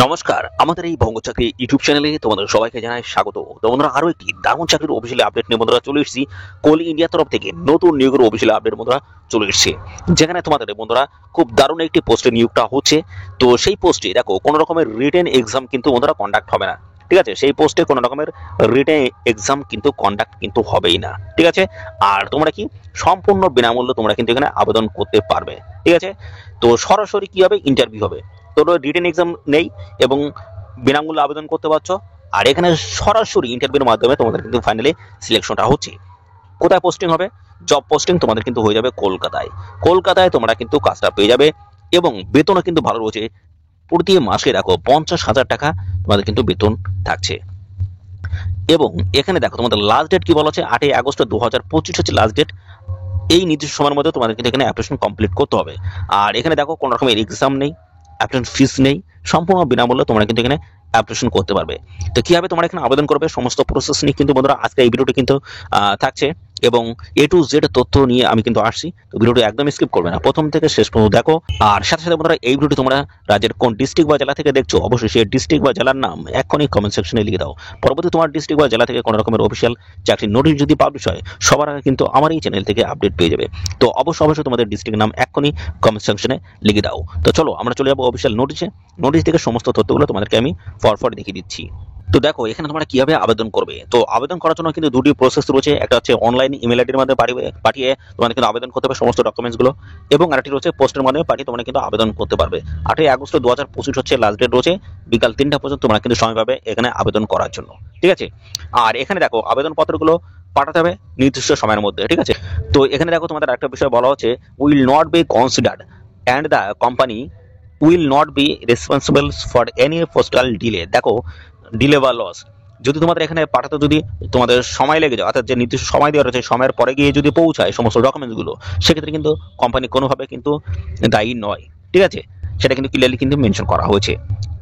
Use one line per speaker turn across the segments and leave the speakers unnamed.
নমস্কার, আমাদের এই বঙ্গ চাকরি ইউটিউব চ্যানেলে তোমাদের সবাইকে জানাই স্বাগত। তো বন্ধুরা, আরো একটি দারুণ চাকরির অফিসিয়ালি আপডেট নিয়ে বন্ধুরা চলে এসেছি। কোল ইন্ডিয়া তরফ থেকে নতুন নিয়োগের অফিসিয়ালি আপডেট বন্ধুরা চলে এসেছে, যেখানে তোমাদের বন্ধুরা খুব দারুণ একটি পোস্টে নিয়োগটা হচ্ছে। তো সেই পোস্টে দেখো কোনো রকমের রিটেন এক্সাম কিন্তু বন্ধুরা কন্ডাক্ট হবে না। ঠিক আছে, সেই পোস্টে কোনো রকমের রিটেন এক্সাম কিন্তু কন্ডাক্ট কিন্তু হবেই না। ঠিক আছে, আর তোমরা কি সম্পূর্ণ বিনামূল্যে তোমরা কিন্তু এখানে আবেদন করতে পারবে। ঠিক আছে, তো সরাসরি কি হবে, ইন্টারভিউ হবে। তো রিটেন এক্সাম নেই এবং বিনামূল্যে আবেদন করতে পারছো। আর এখানে সরাসরি ইন্টারভিউর মাধ্যমে তোমাদের কিন্তু ফাইনালি সিলেকশনটা হচ্ছে। কোথায় পোস্টিং হবে? জব পোস্টিং তোমাদের কিন্তু হয়ে যাবে কলকাতায়। কলকাতায় তোমরা কিন্তু কাজটা পেয়ে যাবে এবং বেতনও কিন্তু ভালো রয়েছে। প্রতি মাসে দেখো 50,000 টাকা তোমাদের কিন্তু বেতন থাকছে। এবং এখানে দেখো তোমাদের লাস্ট ডেট কি বলা আছে, 8ই আগস্ট 2025 হচ্ছে লাস্ট ডেট। এই নির্দিষ্ট সময়ের মধ্যে তোমাদের কিন্তু এখানে অ্যাপ্লিকেশন কমপ্লিট করতে হবে। আর এখানে দেখো কোনো রকমের এক্সাম নেই, অ্যাপ্লিকেশন ফিস নেই, সম্পূর্ণ বিনামূল্যে তোমরা কিন্তু এখানে অ্যাপ্লিকেশন করতে পারবে। তো কিভাবে তোমরা এখানে আবেদন করবে সমস্ত প্রসেস নিয়ে কিন্তু বন্ধুরা আজকে এই ভিডিওটি কিন্তু থাকছে। এবং এ টু জেড তথ্য নিয়ে আমি কিন্তু আসছি, তো ভিডিওটি একদম স্কিপ করবে না, প্রথম থেকে শেষ পর্যন্ত দেখো। আর সাথে সাথে বন্ধুরা, এই ভিডিওটি তোমরা রাজ্যের কোন ডিস্ট্রিক্ট বা জেলা থেকে দেখছো অবশ্যই সেই ডিস্ট্রিক্ট বা জেলার নাম এখনই কমেন্ট সেকশনে লিখে দাও। পরবর্তী তোমার ডিস্ট্রিক্ট বা জেলা থেকে কোনো রকমের অফিসিয়াল চাকরির নোটিশ যদি পাবলিশ হয়, সবার আগে কিন্তু আমার এই চ্যানেল থেকে আপডেট পেয়ে যাবে। তো অবশ্যই তোমাদের ডিস্ট্রিক্ট নাম এখনই কমেন্ট সেকশনে লিখে দাও। তো চলো আমরা চলে যাবো অফিসিয়াল নোটিশে। নোটিশ থেকে সমস্ত তথ্যগুলো তোমাদেরকে আমি ফরওয়ার্ড দেখিয়ে দিচ্ছি। তো দেখো এখানে তোমরা কিভাবে আবেদন করবে। তো আবেদন করার জন্য কিন্তু দুটি প্রসেস রয়েছে। একটা হচ্ছে অনলাইন ইমেল আইডির মাধ্যমে পাঠিয়ে তোমাদের কিন্তু আবেদন করতে হবে সমস্ত ডকুমেন্টস গুলো, এবং আরেকটি রয়েছে পোস্টের মাধ্যমে পাঠিয়ে তোমরা কিন্তু আবেদন করতে পারবে। 8ই আগস্ট 2025 হচ্ছে লাস্ট ডেট রয়েছে, বিকাল 3টা পর্যন্ত তোমরা কিন্তু সময় পাবে এখানে আবেদন করার জন্য। ঠিক আছে, আর এখানে দেখো আবেদন পত্রগুলো পাঠাতে হবে নির্দিষ্ট সময়ের মধ্যে। ঠিক আছে, তো এখানে দেখো তোমাদের একটা বিষয় বলা হচ্ছে, will not be considered and the company will not be responsible for any postal delay. দেখো ডিলে বা লস, যদি তোমাদের এখানে পাঠাতে যদি তোমাদের সময় লেগে যায়, অর্থাৎ যে নির্দিষ্ট সময় দেওয়া রয়েছে সময়ের পরে গিয়ে যদি পৌঁছায় সমস্ত ডকুমেন্টস গুলো, সেক্ষেত্রে কিন্তু কোম্পানি কোনোভাবে কিন্তু দায়ী নয়। ঠিক আছে, সেটা কিন্তু ক্লিয়ারলি কিন্তু মেনশন করা হয়েছে।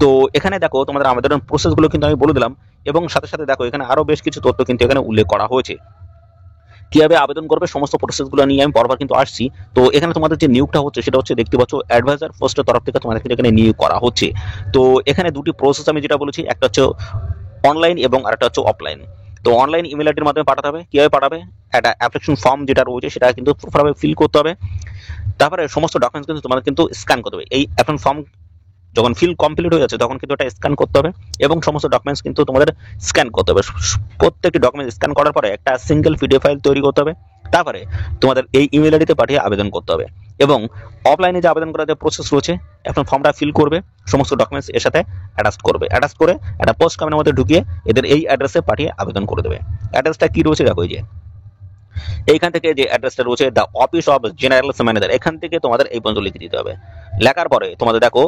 তো এখানে দেখো তোমাদের আবেদন প্রসেস গুলো কিন্তু আমি বলে দিলাম, এবং সাথে সাথে দেখো এখানে আরো বেশ কিছু তথ্য কিন্তু এখানে উল্লেখ করা হয়েছে। কিভাবে আবেদন করবে সমস্ত প্রসেসগুলো নিয়ে আমি পরপর কিন্তু আসছি। তো এখানে তোমাদের যে নিয়োগটা হচ্ছে সেটা হচ্ছে দেখতে পাচ্ছ অ্যাডভাইজার পোস্টের তরফ থেকে তোমাদের কিন্তু এখানে নিয়োগ করা হচ্ছে। তো এখানে দুটি প্রসেস আমি যেটা বলেছি, একটা হচ্ছে অনলাইন এবং আরেকটা হচ্ছে অফলাইন। তো অনলাইন ইমেল আইডির মাধ্যমে পাঠাতে হবে। কিভাবে পাঠাবে, একটা অ্যাপ্লিকেশন ফর্ম যেটা রয়েছে সেটা কিন্তু প্রপারভাবে ফিল করতে হবে। তারপরে সমস্ত ডকুমেন্টস কিন্তু তোমাদের কিন্তু স্ক্যান করতে হবে। এই অ্যাপ্লিকেশন ফর্ম যখন ফিল কমপ্লিট হয়ে যাচ্ছে তখন কিন্তু এটা স্ক্যান করতে হবে, এবং সমস্ত ডকুমেন্টস কিন্তু তোমাদের স্ক্যান করতে হবে। প্রত্যেকটি ডকুমেন্ট স্ক্যান করার পরে একটা সিঙ্গেল পিডিএফ ফাইল তৈরি করতে হবে। তারপরে তোমাদের এই ইমেল আইডিতে পাঠিয়ে আবেদন করতে হবে। এবং অফলাইনে যে আবেদন করার যে প্রসেস রয়েছে, এখন ফর্মটা ফিল করবে, সমস্ত ডকুমেন্টস এর সাথে অ্যাটাচ করবে, অ্যাটাচ করে একটা পোস্ট কামের মধ্যে ঢুকিয়ে এদের এই অ্যাড্রেসে পাঠিয়ে আবেদন করে দেবে। অ্যাড্রেসটা কি রয়েছে দেখো, এই যে এইখান থেকে যে অ্যাড্রেসটা রয়েছে the office of general manager, এখান থেকে তোমাদের এই পর্যন্ত লিখে দিতে হবে। লেখার পরে তোমাদের দেখো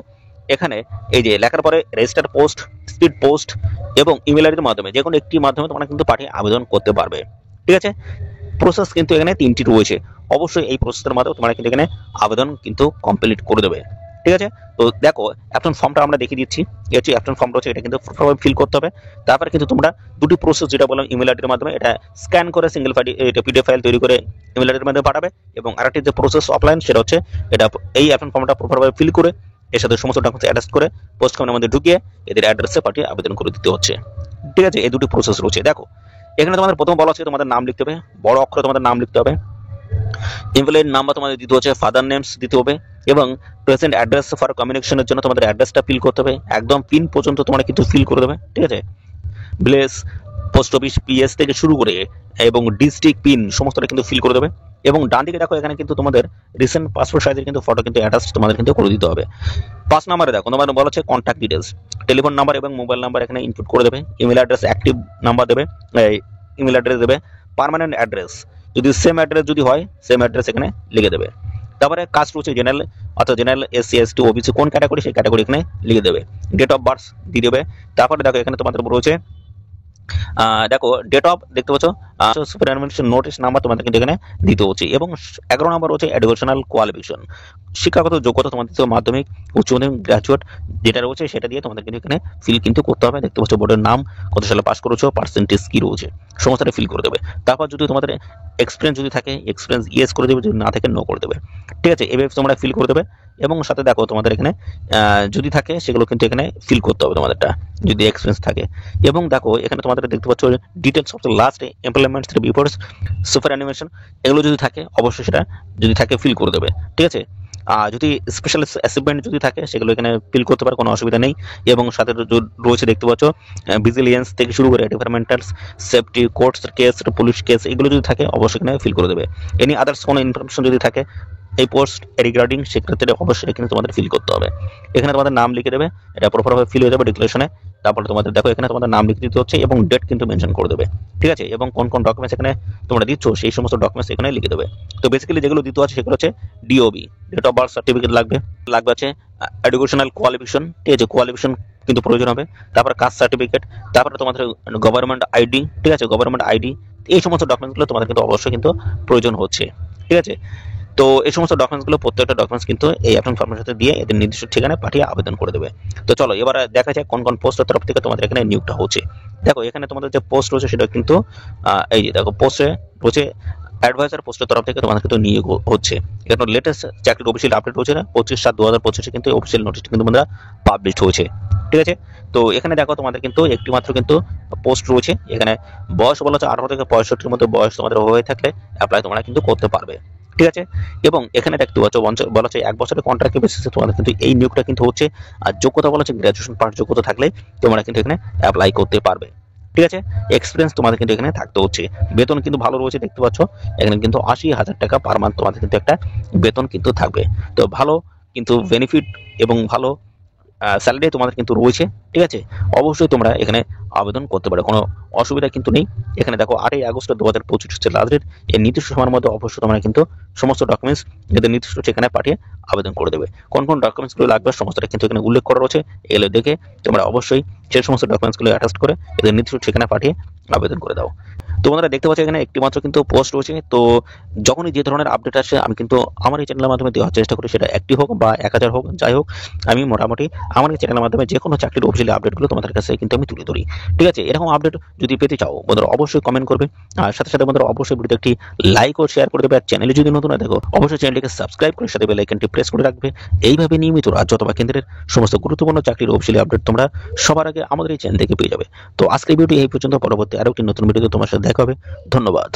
এখানে এই যে লেখার পরে রেজিস্টার পোস্ট, স্পিড পোস্ট এবং ইমেল আইডির মাধ্যমে যে কোনো একটি মাধ্যমে তোমরা কিন্তু পাঠিয়ে আবেদন করতে পারবে। ঠিক আছে, প্রসেস কিন্তু এখানে তিনটি রয়েছে। অবশ্যই এই প্রসেসের মাধ্যমে তোমরা কিন্তু এখানে আবেদন কিন্তু কমপ্লিট করে দেবে। ঠিক আছে, তো দেখো অ্যাপ্লিকেশন ফর্মটা আমরা দেখিয়ে দিচ্ছি। এই হচ্ছে অ্যাপ্লিকেশন ফর্ম রয়েছে, এটা কিন্তু ফিল করতে হবে। তারপরে কিন্তু তোমরা দুটি প্রসেস যেটা বললাম ইমেল আইডির মাধ্যমে, এটা স্ক্যান করে সিঙ্গেল ফাইল এটা পিডিএফ ফাইল তৈরি করে ইমেল আইডির মাধ্যমে পাঠাবে, এবং আরেকটি যে প্রসেস অফলাইন সেটা হচ্ছে এটা এই অ্যাপ্লিকেশন ফর্মটা প্রপারভাবে ফিল করে এর সাথে সমস্ত ডকুমেন্টস অ্যাটাচ করে পোস্ট কামের মধ্যে ঢুকিয়ে এদের অ্যাড্রেসে পাঠিয়ে আবেদন করে দিতে হচ্ছে। ঠিক আছে, এই দুটি প্রসেস রয়েছে। দেখো এখানে তোমাদের প্রথম বলা হচ্ছে তোমাদের নাম লিখতে হবে, বড় অক্ষরে তোমাদের নাম লিখতে হবে। এমপ্লয়ের নাম্বার তোমাদের দিতে হচ্ছে, ফাদার নেমস দিতে হবে, এবং প্রেজেন্ট অ্যাড্রেস ফর কমিউনিকেশনের জন্য তোমাদের অ্যাড্রেসটা ফিল করতে হবে, একদম পিন পর্যন্ত তোমরা কিন্তু ফিল করে দেবে। ঠিক আছে, ভিলেজ, পোস্ট অফিস, পিএস থেকে শুরু করে এবং ডিস্ট্রিক্ট পিন সমস্তটা কিন্তু ফিল করে দেবে। এবং ডান দিকে দেখো এখানে কিন্তু তোমাদের রিসেন্ট পাসপোর্ট সাইজের কিন্তু ফটো কিন্তু অ্যাটাচ তোমাদের কিন্তু করে দিতে হবে। 5 নম্বরে দেখো তোমাদের বলা হচ্ছে কন্ট্যাক্ট ডিটেলস, টেলিফোন নাম্বার এবং মোবাইল নাম্বার এখানে ইনপুট করে দেবে। ইমেল অ্যাড্রেস অ্যাক্টিভ নাম্বার দেবে, ইমেল অ্যাড্রেস দেবে। পার্মানেন্ট অ্যাড্রেস যদি সেম অ্যাড্রেস যদি হয় সেম অ্যাড্রেস এখানে লিখে দেবে। তারপরে কাস্ট রয়েছে জেনারেল, অর্থাৎ জেনারেল, এসসি, এসটি, ওবিসি কোন ক্যাটাগরি সেই ক্যাটাগরি এখানে লিখে দেবে। ডেট অফ বার্থ দিয়ে দেবে। তারপরে দেখো এখানে তোমাদের রয়েছে দেখো ডেট অফ দেখতে পাচ্ছ, সুপারিনটেনডেন্ট নোটিশ নাম্বার তোমাদের কিন্তু এখানে দিতে হচ্ছে, এবং 11 নম্বর হচ্ছে এডুকেশনাল কোয়ালিফিকেশন, শিক্ষাগত যোগ্যতা তোমাদের মাধ্যমিক, উচ্চ মাধ্যমিক, গ্রাজুয়েট যেটা রয়েছে সেটা দিয়ে তোমাদের কিন্তু এখানে ফিল কিন্তু করতে হবে। দেখতে পাচ্ছ বোর্ডের নাম, কত সালে পাস করেছো, পার্সেন্টেজ কি রয়েছে, সমস্তটা ফিল করে দেবে। তারপর যদি তোমাদের এক্সপিরিয়েন্স যদি থাকে এক্সপিরিয়েন্স ইয়েস করে দেবে, যদি না থাকে নো করে দেবে। ঠিক আছে, এভাবে তোমরা ফিল করে দেবে। এবং সাথে দেখো তোমাদের এখানে যদি থাকে সেগুলো কিন্তু এখানে ফিল করতে হবে তোমাদেরটা, যদি এক্সপিরিয়েন্স থাকে। এবং দেখো এখানে তোমাদের দেখতে পাচ্ছ details of the last employments reports super animation, এগুলো যদি থাকে অবশ্যই সেটা যদি থাকে ফিল করে দেবে, ঠিক আছে। যদি স্পেশাল অ্যাচিভমেন্ট যদি থাকে সেগুলো এখানে ফিল করতে পারে, কোনো অসুবিধা নেই। এবং সাথে রয়েছে দেখতে পাচ্ছ ভিজিলিয়েন্স থেকে শুরু করে departmental safety, courts case, police case, এগুলো যদি থাকে অবশ্যই এখানে ফিল করে দেবে। এনি আদার্স কোনো ইনফরমেশন যদি থাকে এই পোস্ট রিগার্ডিং, সেক্ষেত্রে অবশ্যই এখানে তোমাদের ফিল করতে হবে। এখানে তোমাদের নাম লিখে দেবে, এটা প্রপারভাবে ফিল হয়ে যাবে ডিক্লারেশনে। তারপরে তোমাদের দেখো এখানে তোমাদের নাম লিখে দিতে হচ্ছে এবং ডেট কিন্তু মেনশন করে দেবে, ঠিক আছে। এবং কোন কোন ডকুমেন্টস এখানে তোমরা দিচ্ছ সেই সমস্ত ডকুমেন্টস এখানে লিখে দেবে। তো বেসিক্যালি যেগুলো দিতে আছে সেগুলো হচ্ছে DOB, date of birth certificate লাগবে, আছে এডুকেশনাল কোয়ালিফিকেশন, ঠিক আছে, কোয়ালিফিকেশন কিন্তু প্রয়োজন হবে। তারপরে কাস্ট সার্টিফিকেট, তারপরে তোমাদের গভর্নমেন্ট আইডি, ঠিক আছে, গভর্নমেন্ট আইডি, এই সমস্ত ডকুমেন্টসগুলো তোমাদের কিন্তু অবশ্যই কিন্তু প্রয়োজন হচ্ছে, ঠিক আছে। তো এই সমস্ত ডকুমেন্টসগুলো প্রত্যেকটা ডকুমেন্টস কিন্তু এই অ্যাপ্লিকেশন ফর্মের সাথে দিয়ে এদের নির্দিষ্ট ঠিকানায় পাঠিয়ে আবেদন করে দেবে। তো চলো এবার দেখা যায় কোন কোন পোস্টের তরফ থেকে তোমাদের এখানে নিয়োগটা হচ্ছে। দেখো এখানে তোমাদের যে পোস্ট রয়েছে সেটা কিন্তু এই যে দেখো পোস্টে রয়েছে অ্যাডভাইজার পোস্টের তরফ থেকে তোমাদের কিন্তু নিয়োগ হচ্ছে। এখানে লেটেস্ট চাকরির অফিসিয়াল আপডেট রয়েছে না, 25/7/2025 কিন্তু অফিসিয়াল নোটিশটা কিন্তু তোমরা পাবলিশ হয়েছে, ঠিক আছে। তো এখানে দেখো তোমাদের কিন্তু একটি মাত্র কিন্তু পোস্ট রয়েছে। এখানে বয়স বলা হচ্ছে 18 থেকে 65 মধ্যে বয়স তোমাদের হয়ে থাকলে অ্যাপ্লাই তোমরা কিন্তু করতে পারবে, ঠিক আছে। এবং এখানে দেখতে পাচ্ছ বলা হচ্ছে 1 বছরের কন্ট্রাক্টের বেসিসে তোমাদের কিন্তু এই নিয়োগটা কিন্তু হচ্ছে। আর যোগ্যতা বলা হচ্ছে গ্র্যাজুয়েশন পাস যোগ্যতা থাকলে তোমরা কিন্তু এখানে অ্যাপ্লাই করতে পারবে, ঠিক আছে। এক্সপিরিয়েন্স তোমাদের কিন্তু এখানে থাকতে হচ্ছে। বেতন কিন্তু ভালো রয়েছে দেখতে পাচ্ছ, এখানে কিন্তু 80,000 টাকা পার মান্থ তোমাদের কিন্তু একটা বেতন কিন্তু থাকবে। তো ভালো কিন্তু বেনিফিট এবং ভালো স্যালারি তোমাদের কিন্তু রয়েছে, ঠিক আছে। অবশ্যই তোমরা এখানে আবেদন করতে পারো, কোনো অসুবিধা কিন্তু নেই। এখানে দেখো 8ই আগস্ট 2025 হচ্ছে লাস্ট ডেট। এই নির্দিষ্ট সময়ের মধ্যে অবশ্যই তোমরা কিন্তু সমস্ত ডকুমেন্টস এদের নির্দিষ্ট ঠিকানায় পাঠিয়ে আবেদন করে দেবে। কোন কোন ডকুমেন্টসগুলো লাগবে সমস্তটা কিন্তু এখানে উল্লেখ করা রয়েছে, এগুলো দেখে তোমরা অবশ্যই সেই সমস্ত ডকুমেন্টসগুলো অ্যাটাচ করে এদের নির্দিষ্ট ঠিকানায় পাঠিয়ে আবেদন করে দাও। তো বন্ধুরা দেখতে পাচ্ছ এখানে একটি মাত্র কিন্তু পোস্ট রয়েছে। তো যখনই যে ধরনের আপডেট আসে আমি কিন্তু আমার এই চ্যানেলের মাধ্যমে দেওয়ার চেষ্টা করি, সেটা 1টি হোক বা 1000 হোক, যাই হোক আমি মোটামুটি আমার এই চ্যানেলের মাধ্যমে যে কোনো চাকরির অফিসিয়াল আপডেটগুলো তোমাদের কাছে কিন্তু আমি তুলে ধরি, ঠিক আছে। এরকম আপডেট যদি পেতে চাও বন্ধুরা অবশ্যই কমেন্ট করবে, আর সাথে সাথে বন্ধুরা অবশ্যই ভিডিওতে একটি লাইক ও শেয়ার করে দেবে। আর চ্যানেলে যদি নতুন হয় দেখো অবশ্যই চ্যানেলটিকে সাবস্ক্রাইব করে সাথে বেল আইকনটি প্রেস করে রাখবে। এইভাবে নিয়মিত রাজ্য অথবা কেন্দ্রের সমস্ত গুরুত্বপূর্ণ চাকরির অফিসিয়াল আপডেট তোমরা সবার আগে আমাদের এই চ্যানেল থেকে পেয়ে যাবে। তো আজকের ভিডিওটি এই পর্যন্ত, পরবর্তী আরো একটি নতুন ভিডিওতে তোমার সাথে দেখা হবে। ধন্যবাদ।